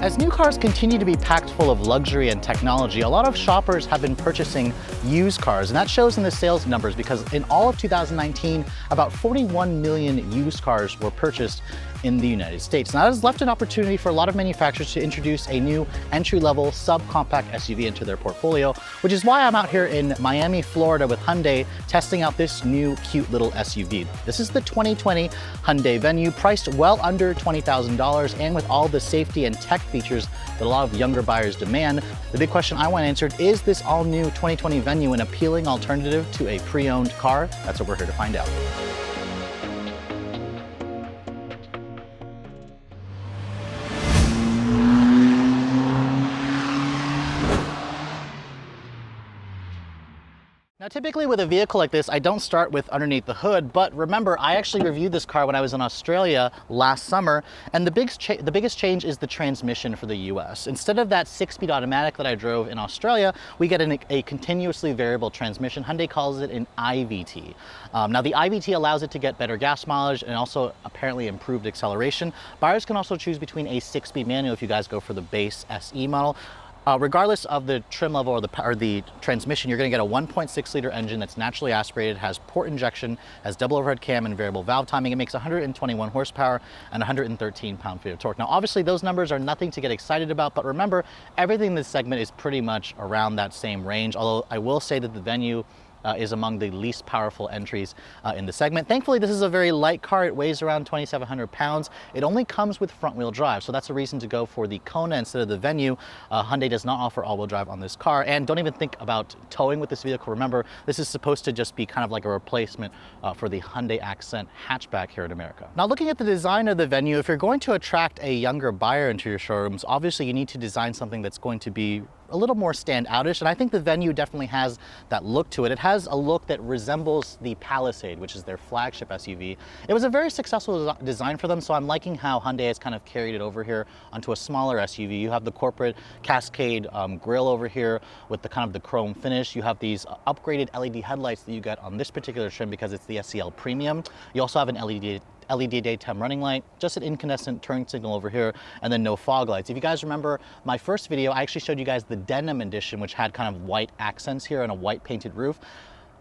As new cars continue to be packed full of luxury and technology, a lot of shoppers have been purchasing used cars, and that shows in the sales numbers because in all of 2019, about 41 million used cars were purchased in the United States. Now, that has left an opportunity for a lot of manufacturers to introduce a new entry-level subcompact SUV into their portfolio, which is why I'm out here in Miami, Florida with Hyundai testing out this new cute little SUV. This is the 2020 Hyundai Venue, priced well under $20,000 and with all the safety and tech features that a lot of younger buyers demand. The big question I want answered, is this all-new 2020 Venue an appealing alternative to a pre-owned car? That's what we're here to find out. Now, typically with a vehicle like this, I don't start with underneath the hood, but remember, I actually reviewed this car when I was in Australia last summer, and the biggest change is the transmission for the US. Instead of that 6-speed automatic that I drove in Australia, we get a continuously variable transmission. Hyundai calls it an IVT. Now, the IVT allows it to get better gas mileage and also apparently improved acceleration. Buyers can also choose between a 6-speed manual if you guys go for the base SE model. Regardless of the trim level or the transmission, you're going to get a 1.6-liter engine that's naturally aspirated, has port injection, has double overhead cam and variable valve timing. It makes 121 horsepower and 113 pound-feet of torque. Now, obviously, those numbers are nothing to get excited about, but remember, everything in this segment is pretty much around that same range, although I will say that the Venue is among the least powerful entries in the segment. Thankfully, this is a very light car. It weighs around 2,700 pounds. It only comes with front-wheel drive, so that's a reason to go for the Kona instead of the Venue. Hyundai does not offer all-wheel drive on this car, and don't even think about towing with this vehicle. Remember, this is supposed to just be kind of like a replacement for the Hyundai Accent hatchback here in America. Now, looking at the design of the Venue, if you're going to attract a younger buyer into your showrooms, obviously you need to design something that's going to be a little more standoutish, and I think the Venue definitely has that look to it. It has a look that resembles the Palisade, which is their flagship SUV. It was a very successful design for them, so I'm liking how Hyundai has kind of carried it over here onto a smaller SUV. You have the corporate Cascade grille over here with the kind of the chrome finish. You have these upgraded LED headlights that you get on this particular trim because it's the SEL Premium. You also have an LED daytime running light, just an incandescent turn signal over here, and then no fog lights. If you guys remember my first video, I actually showed you guys the denim edition, which had kind of white accents here and a white painted roof.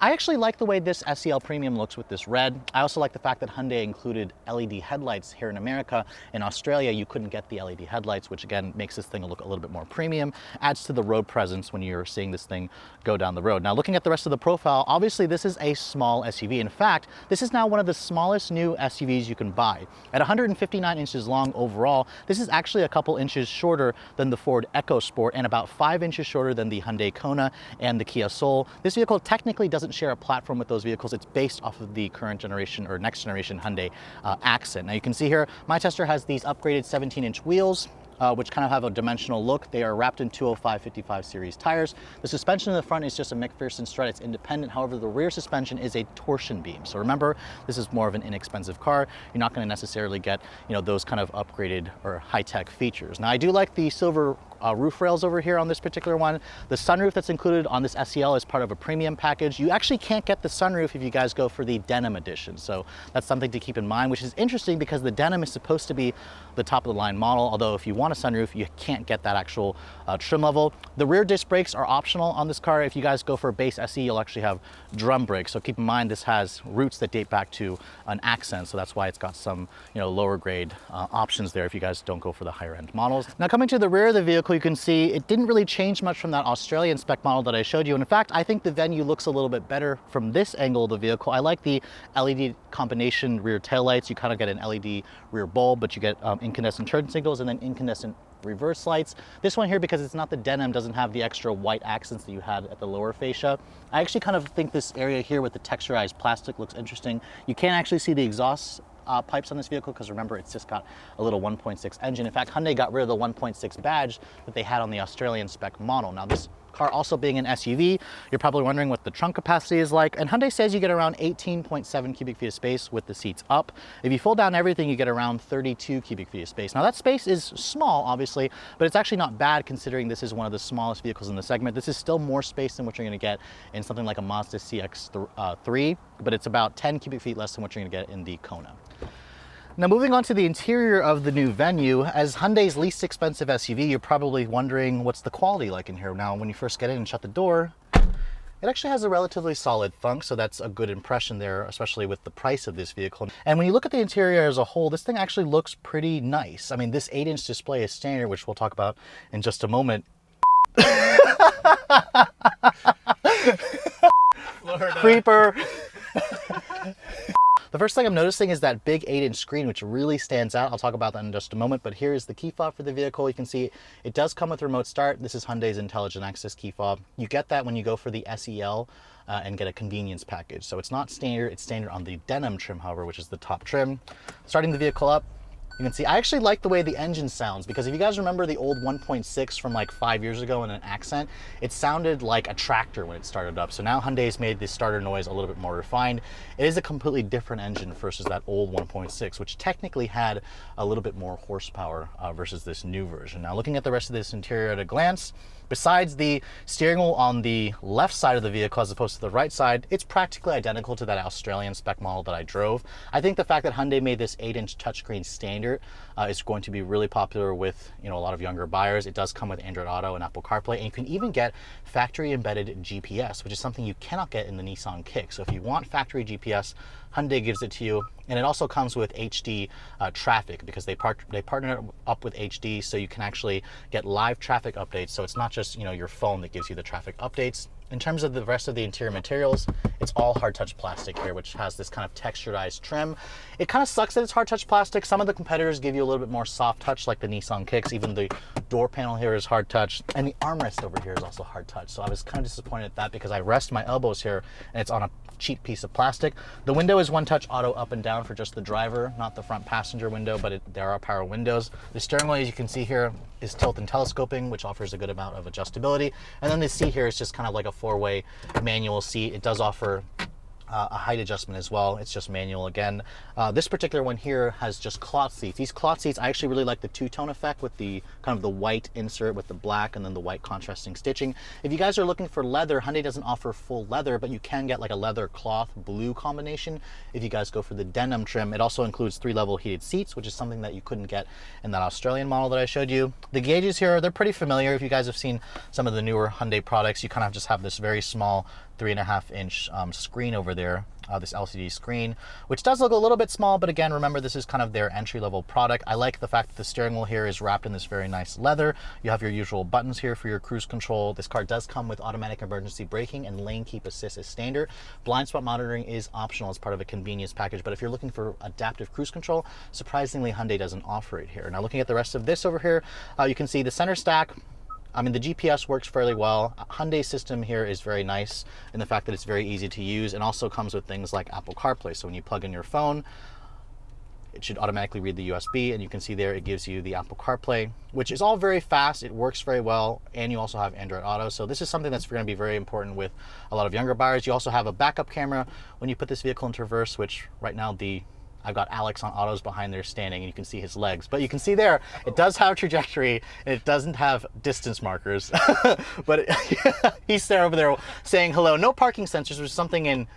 I actually like the way this SEL Premium looks with this red. I also like the fact that Hyundai included LED headlights here in America. In Australia, you couldn't get the LED headlights, which again makes this thing look a little bit more premium, adds to the road presence when you're seeing this thing go down the road. Now, looking at the rest of the profile, obviously this is a small SUV. In fact, this is now one of the smallest new SUVs you can buy. At 159 inches long overall, this is actually a couple inches shorter than the Ford EcoSport and about 5 inches shorter than the Hyundai Kona and the Kia Soul. This vehicle technically doesn't share a platform with those vehicles. It's based off of the current generation or next generation Hyundai Accent. Now, you can see here, my tester has these upgraded 17-inch wheels, which kind of have a dimensional look. They are wrapped in 205/55 series tires. The suspension in the front is just a McPherson strut. It's independent. However, the rear suspension is a torsion beam. So remember, this is more of an inexpensive car. You're not going to necessarily get, those kind of upgraded or high-tech features. Now, I do like the silver roof rails over here on this particular one. The sunroof that's included on this SEL is part of a premium package. You actually can't get the sunroof if you guys go for the denim edition. So that's something to keep in mind, which is interesting because the denim is supposed to be the top of the line model. Although if you want a sunroof, you can't get that actual trim level. The rear disc brakes are optional on this car. If you guys go for a base SE, you'll actually have drum brakes. So keep in mind, this has roots that date back to an Accent. So that's why it's got some, lower grade options there if you guys don't go for the higher end models. Now, coming to the rear of the vehicle, you can see it didn't really change much from that Australian spec model that I showed you. And in fact, I think the Venue looks a little bit better from this angle of the vehicle. I like the LED combination rear taillights. You kind of get an LED rear bulb, but you get incandescent turn signals and then incandescent reverse lights. This one here, because it's not the denim, doesn't have the extra white accents that you had at the lower fascia. I actually kind of think this area here with the texturized plastic looks interesting. You can't actually see the exhaust pipes on this vehicle because remember, it's just got a little 1.6 engine. In fact, Hyundai got rid of the 1.6 badge that they had on the Australian spec model. Now, this car also being an SUV, you're probably wondering what the trunk capacity is like, and Hyundai says you get around 18.7 cubic feet of space with the seats up. If you fold down everything, you get around 32 cubic feet of space. Now, that space is small, obviously, but it's actually not bad considering this is one of the smallest vehicles in the segment. This is still more space than what you're going to get in something like a Mazda CX-3, but it's about 10 cubic feet less than what you're going to get in the Kona. Now moving on to the interior of the new Venue, as Hyundai's least expensive SUV, you're probably wondering what's the quality like in here. Now when you first get in and shut the door, it actually has a relatively solid thunk, so that's a good impression there, especially with the price of this vehicle. And when you look at the interior as a whole, this thing actually looks pretty nice. I mean, this 8-inch display is standard, which we'll talk about in just a moment. Creeper. The first thing I'm noticing is that big 8-inch screen, which really stands out. I'll talk about that in just a moment, but here is the key fob for the vehicle. You can see it does come with remote start. This is Hyundai's Intelligent Access key fob. You get that when you go for the SEL and get a convenience package. So it's not standard, it's standard on the denim trim, however, which is the top trim. Starting the vehicle up, you can see, I actually like the way the engine sounds, because if you guys remember the old 1.6 from like 5 years ago in an Accent, it sounded like a tractor when it started up. So now Hyundai's made this starter noise a little bit more refined. It is a completely different engine versus that old 1.6, which technically had a little bit more horsepower versus this new version. Now looking at the rest of this interior at a glance, besides the steering wheel on the left side of the vehicle as opposed to the right side, it's practically identical to that Australian spec model that I drove. I think the fact that Hyundai made this 8-inch touchscreen standard is going to be really popular with a lot of younger buyers. It does come with Android Auto and Apple CarPlay, and you can even get factory embedded GPS, which is something you cannot get in the Nissan Kick. So if you want factory GPS, Hyundai gives it to you. And it also comes with HD traffic, because they partner up with HD, so you can actually get live traffic updates. So it's not just your phone that gives you the traffic updates. In terms of the rest of the interior materials, it's all hard touch plastic here, which has this kind of texturized trim. It kind of sucks that it's hard touch plastic. Some of the competitors give you a little bit more soft touch, like the Nissan Kicks. Even the door panel here is hard touch, and the armrest over here is also hard touch. So I was kind of disappointed at that, because I rest my elbows here and it's on a cheap piece of plastic. The window is one touch auto up and down for just the driver, not the front passenger window, but there are power windows. The steering wheel, as you can see here, is tilt and telescoping, which offers a good amount of adjustability. And then the seat here is just kind of like a 4-way manual seat. It does offer a height adjustment as well. It's just manual again. This particular one here has just cloth seats. These cloth seats, I actually really like the two-tone effect with the kind of the white insert with the black and then the white contrasting stitching. If you guys are looking for leather, Hyundai doesn't offer full leather, but you can get like a leather cloth blue combination if you guys go for the denim trim. It also includes 3-level heated seats, which is something that you couldn't get in that Australian model that I showed you. The gauges here, they're pretty familiar. If you guys have seen some of the newer Hyundai products, you kind of just have this very small 3.5-inch screen over there, this LCD screen, which does look a little bit small, but again, remember, this is kind of their entry-level product. I like the fact that the steering wheel here is wrapped in this very nice leather. You have your usual buttons here for your cruise control. This car does come with automatic emergency braking and lane keep assist as standard. Blind spot monitoring is optional as part of a convenience package, but if you're looking for adaptive cruise control, surprisingly, Hyundai doesn't offer it here. Now, looking at the rest of this over here, you can see the center stack. I mean, the GPS works fairly well. Hyundai's system here is very nice in the fact that it's very easy to use, and also comes with things like Apple CarPlay. So when you plug in your phone, it should automatically read the USB, and you can see there it gives you the Apple CarPlay, which is all very fast. It works very well, and you also have Android Auto. So this is something that's going to be very important with a lot of younger buyers. You also have a backup camera when you put this vehicle into reverse, which right now I've got Alex on autos behind there standing, and you can see his legs. But you can see there, it does have trajectory, and it doesn't have distance markers. But he's there over there saying hello. No parking sensors, which is something in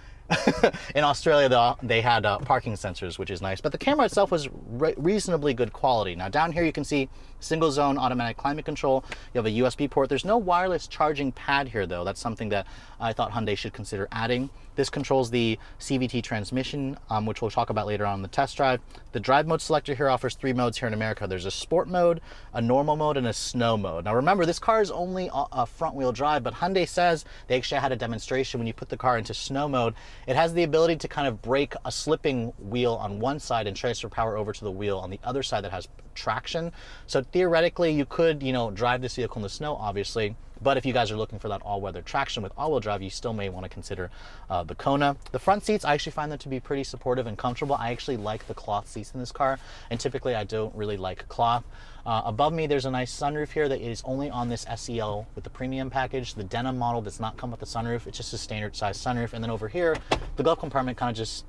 Australia, they had parking sensors, which is nice. But the camera itself was reasonably good quality. Now down here you can see single zone automatic climate control. You have a USB port. There's no wireless charging pad here though. That's something that I thought Hyundai should consider adding. This controls the CVT transmission, which we'll talk about later on in the test drive. The drive mode selector here offers 3 modes here in America. There's a sport mode, a normal mode, and a snow mode. Now remember, this car is only a front wheel drive, but Hyundai says they actually had a demonstration when you put the car into snow mode. It has the ability to kind of break a slipping wheel on one side and transfer power over to the wheel on the other side that has traction. So theoretically, you could, drive this vehicle in the snow, obviously. But if you guys are looking for that all-weather traction with all-wheel drive, you still may want to consider the Kona. The front seats, I actually find them to be pretty supportive and comfortable. I actually like the cloth seats in this car, and typically I don't really like cloth. Above me, there's a nice sunroof here that is only on this SEL with the premium package. The denim model does not come with the sunroof. It's just a standard size sunroof. And then over here, the glove compartment kind of just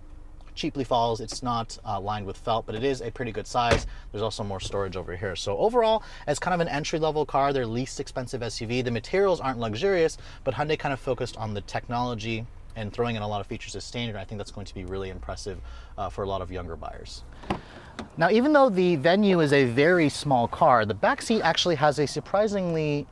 cheaply falls. It's not lined with felt, but it is a pretty good size. There's also more storage over here. So overall, as kind of an entry-level car, their least expensive SUV, the materials aren't luxurious, but Hyundai kind of focused on the technology and throwing in a lot of features as standard. I think that's going to be really impressive for a lot of younger buyers. Now, even though the Venue is a very small car, the back seat actually has a surprisingly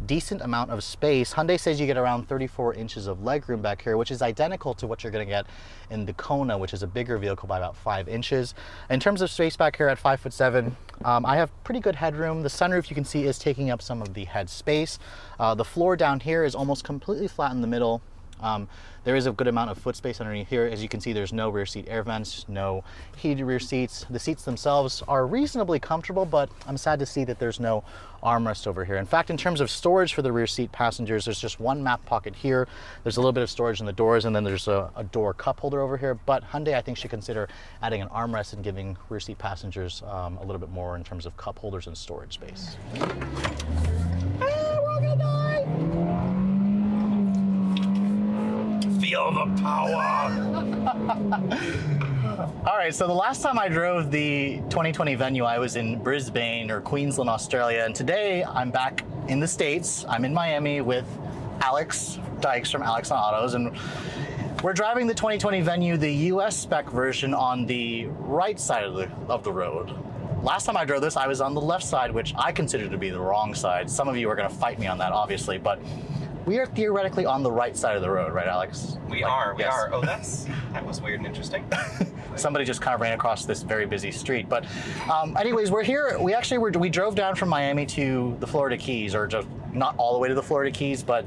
decent amount of space. Hyundai says you get around 34 inches of legroom back here, which is identical to what you're going to get in the Kona, which is a bigger vehicle by about 5 inches. In terms of space back here at 5'7", I have pretty good headroom. The sunroof, you can see, is taking up some of the head space. The floor down here is almost completely flat in the middle. There is a good amount of foot space underneath here. As you can see, there's no rear seat air vents, no heated rear seats. The seats themselves are reasonably comfortable, but I'm sad to see that there's no armrest over here. In fact, in terms of storage for the rear seat passengers, there's just one map pocket here. There's a little bit of storage in the doors, and then there's a door cup holder over here. But Hyundai, I think, should consider adding an armrest and giving rear seat passengers a little bit more in terms of cup holders and storage space. Feel the power. All right, so the last time I drove the 2020 Venue, I was in Brisbane or Queensland, Australia, and today I'm back in the States. I'm in Miami with Alex Dykes from Alex on Autos, and we're driving the 2020 Venue, the US spec version, on the right side of the road. Last time I drove this, I was on the left side, which I consider to be the wrong side. Some of you are gonna fight me on that, obviously, but we are theoretically on the right side of the road, right, Alex? We are. Oh, that was weird and interesting. Somebody just kind of ran across this very busy street. But anyways, we're here. We drove down from Miami to the Florida Keys, or just not all the way to the Florida Keys, but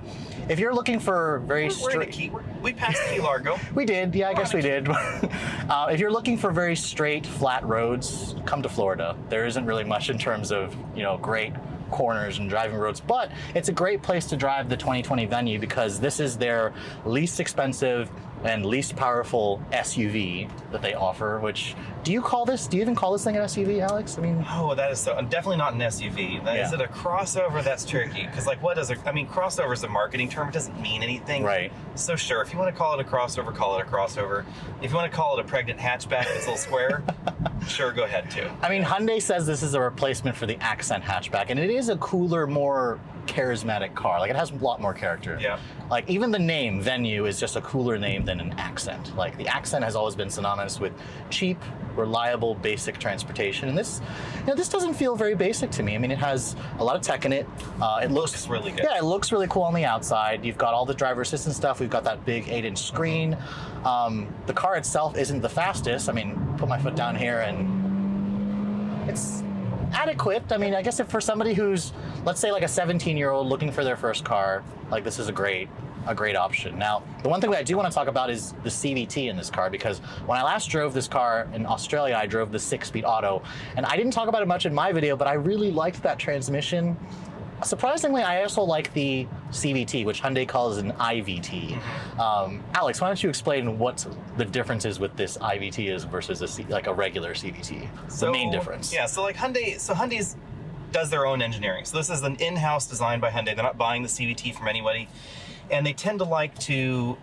if you're looking for very straight... We passed Key Largo. We did, yeah, I guess we did. If you're looking for very straight, flat roads, come to Florida. There isn't really much in terms of, great corners and driving roads, but it's a great place to drive the 2020 Venue because this is their least expensive and least powerful SUV that they offer. Which, do you even call this thing an SUV, Alex? I mean, that is definitely not an SUV. Is it a crossover? That's tricky, because crossover is a marketing term. It doesn't mean anything. Right. So sure, if you want to call it a crossover, call it a crossover. If you want to call it a pregnant hatchback that's a little square, sure, go ahead too. I mean, Hyundai says this is a replacement for the Accent hatchback, and it is a cooler, more charismatic car. Like, it has a lot more character. Yeah. Like, even the name Venue is just a cooler name than an Accent. Like, the Accent has always been synonymous with cheap, reliable, basic transportation, and this doesn't feel very basic to me. I mean, it has a lot of tech in it. It looks really good. Yeah, it looks really cool on the outside. You've got all the driver assistance stuff. We've got that big 8-inch screen. The car itself isn't the fastest. I mean, put my foot down here and it's adequate. I mean, I guess if for somebody who's, let's say, like a 17-year-old looking for their first car, like, this is a great option. Now, the one thing that I do want to talk about is the CVT in this car, because when I last drove this car in Australia, I drove the 6-speed auto, and I didn't talk about it much in my video, but I really liked that transmission. Surprisingly, I also like the CVT, which Hyundai calls an IVT. Alex, why don't you explain what the difference is with this IVT is versus a regular CVT? The main difference. Yeah, so Hyundai's does their own engineering. So this is an in-house design by Hyundai. They're not buying the CVT from anybody. And they tend to like to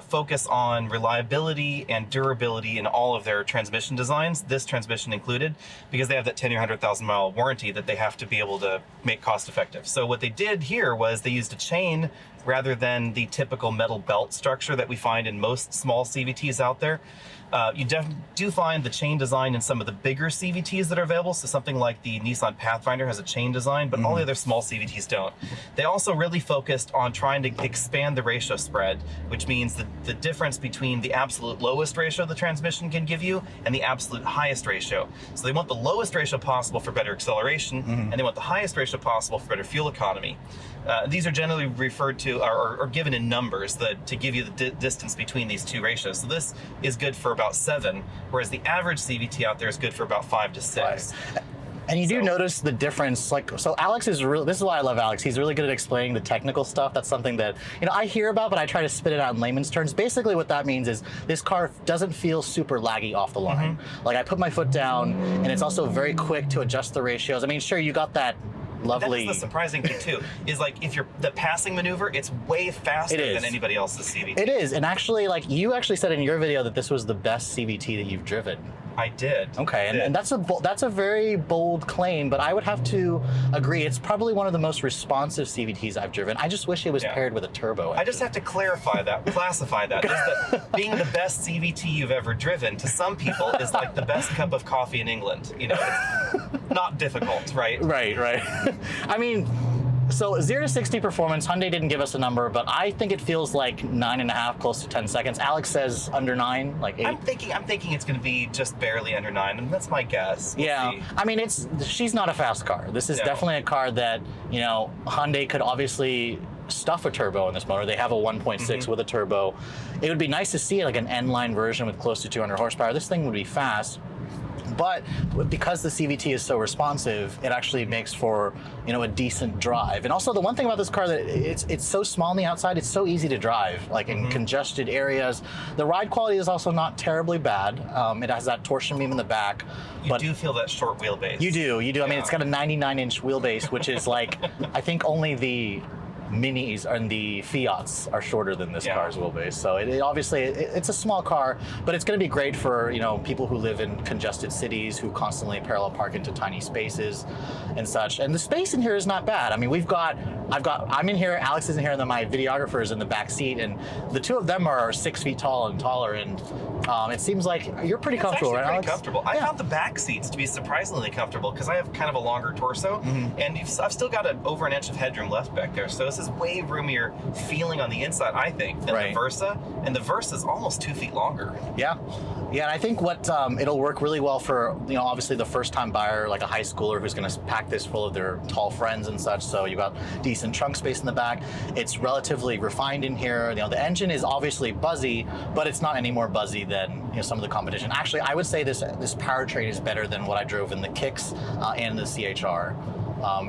focus on reliability and durability in all of their transmission designs, this transmission included, because they have that 10-year, 100,000-mile warranty that they have to be able to make cost effective. So what they did here was they used a chain rather than the typical metal belt structure that we find in most small CVTs out there. You do find the chain design in some of the bigger CVTs that are available. So something like the Nissan Pathfinder has a chain design, but all the other small CVTs don't. They also really focused on trying to expand the ratio spread, which means the difference between the absolute lowest ratio the transmission can give you and the absolute highest ratio. So they want the lowest ratio possible for better acceleration, and they want the highest ratio possible for better fuel economy. These are generally referred to or given in numbers to give you the distance between these two ratios. So this is good for about 7, whereas the average CVT out there is good for about 5 to 6. Right. And you do notice the difference, so Alex is really, this is why I love Alex. He's really good at explaining the technical stuff. That's something that, I hear about, but I try to spit it out in layman's terms. Basically what that means is this car doesn't feel super laggy off the line. Like, I put my foot down, and it's also very quick to adjust the ratios. I mean, sure, you got that lovely... That's the surprising thing too, is if you're the passing maneuver, it's way faster than anybody else's CVT. It is, and actually, you actually said in your video that this was the best CVT that you've driven. I did. Okay, I did. and that's a very bold claim, but I would have to agree. It's probably one of the most responsive CVTs I've driven. I just wish it was paired with a turbo engine. I just have to classify that. Is that being the best CVT you've ever driven to some people is like the best cup of coffee in England. You know, it's not difficult, right? Right. I mean, so 0 to 60 performance, Hyundai didn't give us a number, but I think it feels like 9.5, close to 10 seconds. Alex says under 9, like 8. I'm thinking it's going to be just barely under 9, and that's my guess. We'll see. I mean, she's not a fast car. This is definitely a car that, you know, Hyundai could obviously stuff a turbo in this motor. They have a 1.6 with a turbo. It would be nice to see like an N-line version with close to 200 horsepower. This thing would be fast. But because the CVT is so responsive, it actually makes for, you know, a decent drive. And also the one thing about this car that it's so small on the outside, it's so easy to drive, like in congested areas. The ride quality is also not terribly bad. It has that torsion beam in the back. You do feel that short wheelbase. You do. Yeah. I mean, it's got a 99-inch wheelbase, which is like, I think only the Minis and the Fiats are shorter than this car's wheelbase. So it's a small car, but it's going to be great for, you know, people who live in congested cities who constantly parallel park into tiny spaces and such. And the space in here is not bad. I mean, I'm in here, Alex is in here, and then my videographer is in the back seat, and the two of them are 6 feet tall and taller, and it seems like you're pretty comfortable, right, Alex? Comfortable. I found the back seats to be surprisingly comfortable because I have kind of a longer torso, and I've still got over an inch of headroom left back there. So this is way roomier feeling on the inside, I think, than the Versa. And the Versa is almost 2 feet longer. Yeah, and I think what it'll work really well for, you know, obviously the first-time buyer, like a high schooler who's going to pack this full of their tall friends and such. So you've got decent trunk space in the back. It's relatively refined in here. You know, the engine is obviously buzzy, but it's not any more buzzy than, you know, some of the competition. Actually, I would say this powertrain is better than what I drove in the Kicks and the CHR.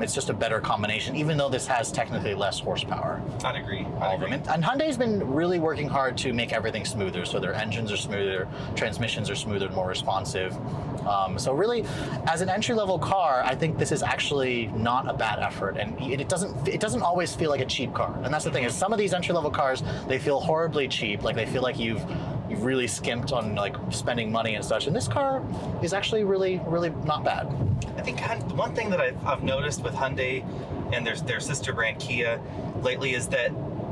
It's just a better combination, even though this has technically less horsepower. I'd agree. And Hyundai's been really working hard to make everything smoother. So their engines are smoother, transmissions are smoother and more responsive. So really, as an entry-level car, I think this is actually not a bad effort. And it doesn't always feel like a cheap car. And that's the thing, is some of these entry-level cars, they feel horribly cheap. Like they feel like you've really skimped on like spending money and such. And this car is actually really, really not bad. I think one thing that I've noticed with Hyundai and their sister brand Kia lately is that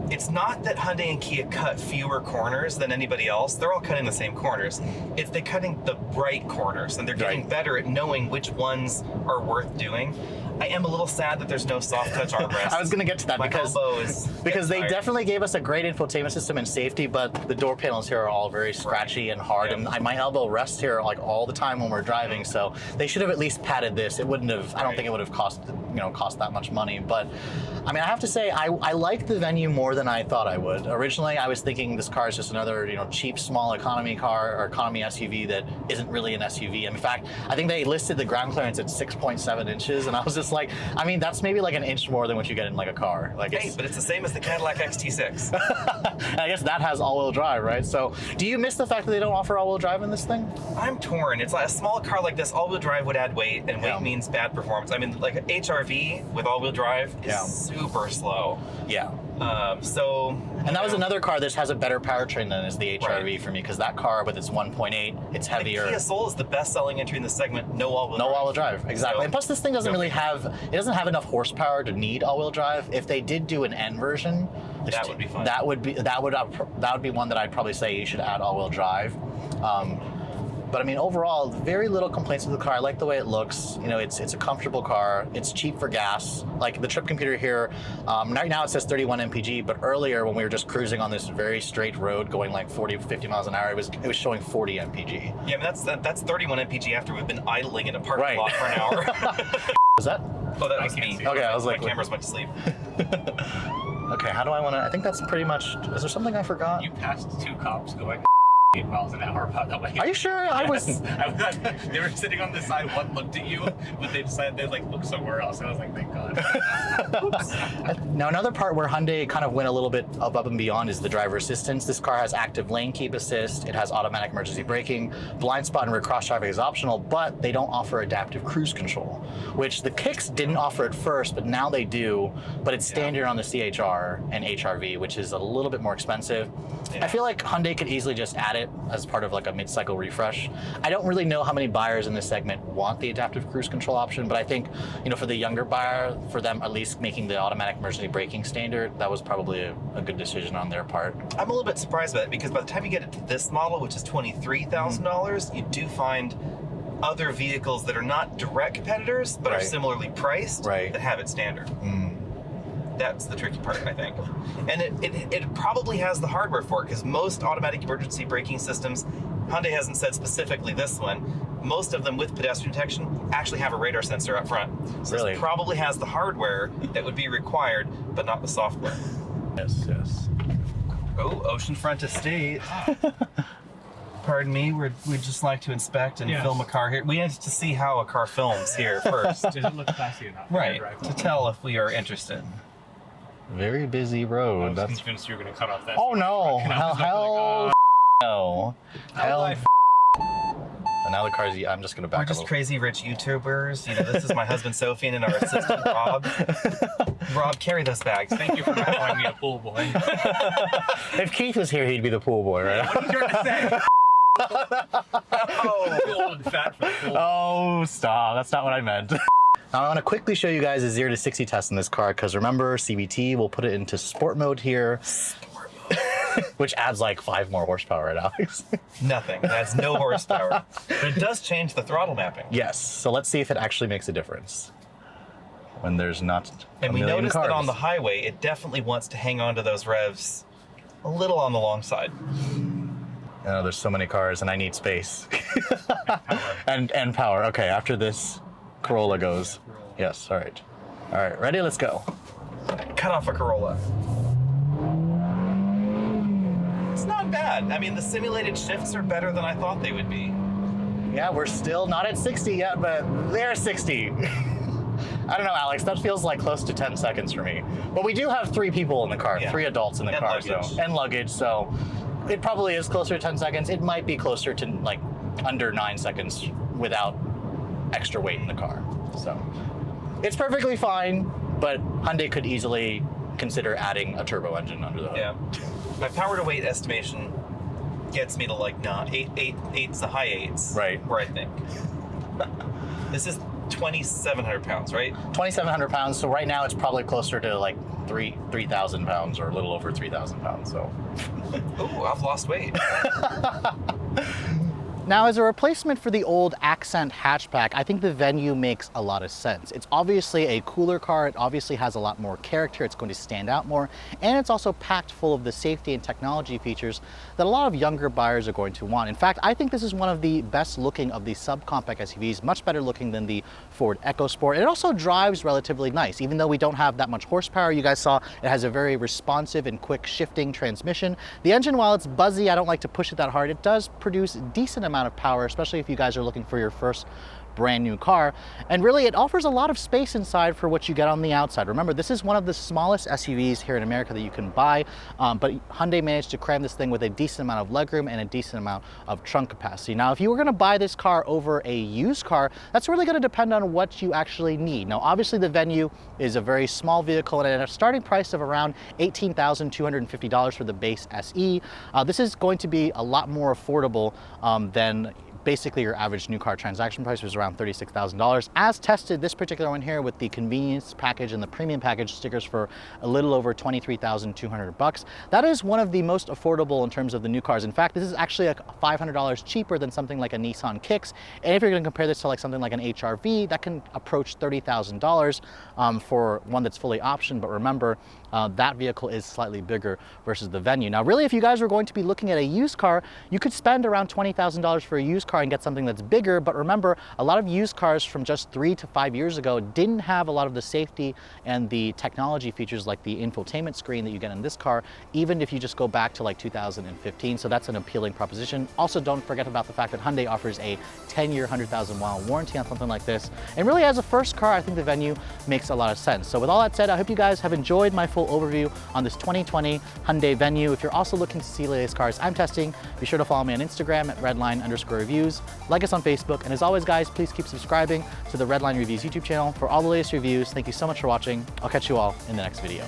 it's not that Hyundai and Kia cut fewer corners than anybody else. They're all cutting the same corners. They're cutting the right corners, and they're getting better at knowing which ones are worth doing. I am a little sad that there's no soft touch armrest. I was going to get to that because they definitely gave us a great infotainment system and safety, but the door panels here are all very scratchy and hard, and my elbow rests here like all the time when we're driving. So they should have at least padded this. It wouldn't have. I don't think it would have cost that much money. But I mean, I have to say I like the Venue more than I thought I would. Originally, I was thinking this car is just another cheap small economy car or economy SUV that isn't really an SUV. In fact, I think they listed the ground clearance at 6.7 inches, and I was just like, I mean, that's maybe like an inch more than what you get in like a car. Like, but it's the same as the Cadillac XT6. I guess that has all-wheel drive, right? So, do you miss the fact that they don't offer all-wheel drive in this thing? I'm torn. It's like a small car like this. All-wheel drive would add weight, and weight means bad performance. I mean, like an HRV with all-wheel drive is super slow. Yeah. And that was another car that has a better powertrain than is the HRV for me, because that car with its 1.8, it's heavier. The Kia Soul is the best-selling entry in the segment. No all-wheel drive. No all-wheel drive, exactly. So, and plus, this thing doesn't really have enough horsepower to need all-wheel drive. If they did do an N version, that would be fun. That would be one that I'd probably say you should add all-wheel drive. But I mean, overall, very little complaints with the car. I like the way it looks. It's a comfortable car. It's cheap for gas. Like the trip computer here, right now it says 31 mpg, but earlier when we were just cruising on this very straight road going like 40, 50 miles an hour, it was showing 40 mpg. Yeah, but that's 31 mpg after we've been idling in a parking lot for an hour. Was that? Oh, that was me. Okay, I was like, my cameras went to sleep. Okay, how do I want to? I think that's pretty much. Is there something I forgot? You passed 2 cops going 8 miles an hour about that way. Are you sure? Yes. I was. They were sitting on the side. One looked at you, but they decided they'd like look somewhere else. And I was like, thank God. Oops. Now another part where Hyundai kind of went a little bit above and beyond is the driver assistance. This car has active lane keep assist. It has automatic emergency braking. Blind spot and rear cross traffic is optional, but they don't offer adaptive cruise control, which the Kicks didn't offer at first, but now they do. But it's standard on the CHR and HRV, which is a little bit more expensive. Yeah. I feel like Hyundai could easily just add it it as part of like a mid-cycle refresh. I don't really know how many buyers in this segment want the adaptive cruise control option, but I think, you know, for the younger buyer, for them at least making the automatic emergency braking standard, that was probably a good decision on their part. I'm a little bit surprised by that because by the time you get it to this model, which is $23,000, you do find other vehicles that are not direct competitors, but are similarly priced that have it standard. That's the tricky part, I think. And it probably has the hardware for it because most automatic emergency braking systems, Hyundai hasn't said specifically this one, most of them with pedestrian detection actually have a radar sensor up front. So it probably has the hardware that would be required, but not the software. Yes, yes. Oh, Oceanfront Estate. Pardon me, we'd just like to inspect and film a car here. We need to see how a car films here first. Does it look classy enough? Right, to tell if we are interested. Very busy road. I was convinced you were going to cut off that. Oh no! Hell no! Hell. And now the car's. I'm just gonna back. We're just crazy rich YouTubers. You know, this is my husband Sophie and our assistant Rob. Rob, carry those bags. Thank you for not calling me a pool boy. If Keith was here, he'd be the pool boy, right? What are you trying to say? Oh, old and fat for the pool. Oh, stop! That's not what I meant. Now I want to quickly show you guys a 0 to 60 test in this car because remember, CVT will put it into sport mode here. Sport mode. Which adds like 5 more horsepower, right, Alex? Nothing. It adds no horsepower. But it does change the throttle mapping. Yes. So let's see if it actually makes a difference when there's not And we noticed that on the highway, it definitely wants to hang on to those revs a little on the long side. Oh, there's so many cars and I need space. and power. Okay, after this Corolla goes. Yes, all right. All right, ready? Let's go. Cut off a Corolla. It's not bad. I mean, the simulated shifts are better than I thought they would be. Yeah, we're still not at 60 yet, but they're 60. I don't know, Alex, that feels like close to 10 seconds for me. But we do have 3 people in the car, 3 adults in the car, and luggage, so it probably is closer to 10 seconds. It might be closer to like under 9 seconds without extra weight in the car. So it's perfectly fine, but Hyundai could easily consider adding a turbo engine under the hood. Yeah. My power to weight estimation gets me to like eights, the high 8s. Right. Where I think. This is 2,700 pounds, right? 2,700 pounds. So right now it's probably closer to like 3,000 pounds or a little over 3,000 pounds. So. Ooh, I've lost weight. Now, as a replacement for the old Accent hatchback, I think the Venue makes a lot of sense. It's obviously a cooler car, it obviously has a lot more character, it's going to stand out more, and it's also packed full of the safety and technology features that a lot of younger buyers are going to want. In fact, I think this is one of the best looking of the subcompact SUVs, much better looking than the Ford EcoSport. It also drives relatively nice, even though we don't have that much horsepower. You guys saw it has a very responsive and quick shifting transmission. The engine, while it's buzzy, I don't like to push it that hard, it does produce a decent amount of power, especially if you guys are looking for your first brand new car. And really, it offers a lot of space inside for what you get on the outside. Remember, this is one of the smallest SUVs here in America that you can buy, but Hyundai managed to cram this thing with a decent amount of legroom and a decent amount of trunk capacity. Now, if you were going to buy this car over a used car, that's really going to depend on what you actually need. Now, obviously, the Venue is a very small vehicle and at a starting price of around $18,250 for the base SE. This is going to be a lot more affordable than basically your average new car transaction price, was around $36,000. As tested, this particular one here with the convenience package and the premium package stickers for a little over $23,200. That is one of the most affordable in terms of the new cars. In fact, this is actually like $500 cheaper than something like a Nissan Kicks. And if you're going to compare this to like something like an HR-V, that can approach $30,000 for one that's fully optioned. But remember, that vehicle is slightly bigger versus the Venue. Now, really, if you guys were going to be looking at a used car, you could spend around $20,000 for a used car and get something that's bigger. But remember, a lot of used cars from just 3 to 5 years ago didn't have a lot of the safety and the technology features like the infotainment screen that you get in this car, even if you just go back to like 2015. So that's an appealing proposition. Also, don't forget about the fact that Hyundai offers a 10-year, 100,000-mile warranty on something like this. And really, as a first car, I think the Venue makes a lot of sense. So with all that said, I hope you guys have enjoyed my full overview on this 2020 Hyundai Venue. If you're also looking to see the latest cars I'm testing, be sure to follow me on Instagram at redline_reviews. Like us on Facebook, and as always, guys, please keep subscribing to the Redline Reviews YouTube channel for all the latest reviews. Thank you so much for watching. I'll catch you all in the next video.